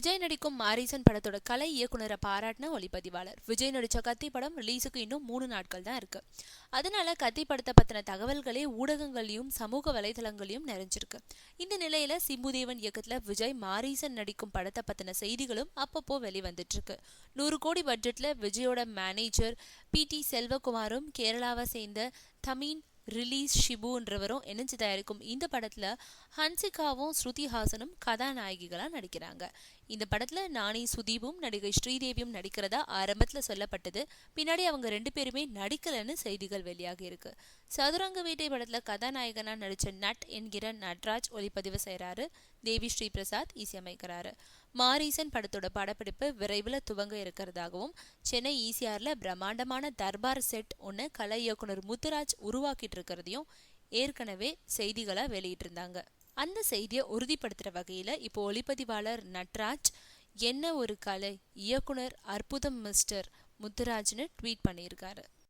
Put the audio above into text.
விஜய் நடிக்கும் மாரீசன் படத்தோட கலை இயக்குனரை பாராட்டின ஒளிப்பதிவாளர். விஜய் நடிச்ச கத்தி படம் ரிலீஸுக்கு இன்னும் 3 நாட்கள் தான் இருக்கு. அதனால கத்தி படத்தை பத்தின தகவல்களே ஊடகங்களையும் சமூக வலைதளங்களையும் நிறைஞ்சிருக்கு. இந்த நிலையில சிம்புதேவன் இயக்கத்துல விஜய் மாரீசன் நடிக்கும் படத்தை பத்தின செய்திகளும் அப்பப்போ வெளிவந்துட்டு இருக்கு. 100 கோடி பட்ஜெட்ல விஜயோட மேனேஜர் PT செல்வகுமாரும் கேரளாவை சேர்ந்த தமின் ரிலீஸ் ஷிபுன்றவரும் இணைஞ்சு தயாரிக்கும் இந்த படத்துல ஹன்சிகாவும் ஸ்ருதிஹாசனும் கதாநாயகிகளா நடிக்கிறாங்க. இந்த படத்துல நானி சுதீபும் நடிகை ஸ்ரீதேவியும் நடிக்கிறதா ஆரம்பத்துல சொல்லப்பட்டது. பின்னாடி அவங்க 2 பேருமே நடிக்கலன்னு செய்திகள் வெளியாகி இருக்கு. சதுரங்க வேட்டை படத்துல கதாநாயகனா நடிச்ச நட் என்கிற நட்ராஜ் ஒளிப்பதிவு செய்யறாரு. தேவி ஸ்ரீ பிரசாத் இசையமைக்கிறாரு. மாரீசன் படத்தோட படப்பிடிப்பு விரைவில் துவங்க இருக்கிறதாகவும் சென்னை ECRல பிரம்மாண்டமான தர்பார் செட் ஒன்று கலை இயக்குனர் முத்துராஜ் உருவாக்கிட்டு இருக்கிறதையும் ஏற்கனவே செய்திகளா வெளியிட்டு இருந்தாங்க. அந்த செய்தியை உறுதிப்படுத்துற வகையில இப்போ ஒளிப்பதிவாளர் நட்ராஜ் என்ன ஒரு கலை இயக்குனர் அற்புதம் மிஸ்டர் முத்துராஜ்னு ட்வீட் பண்ணியிருக்காரு.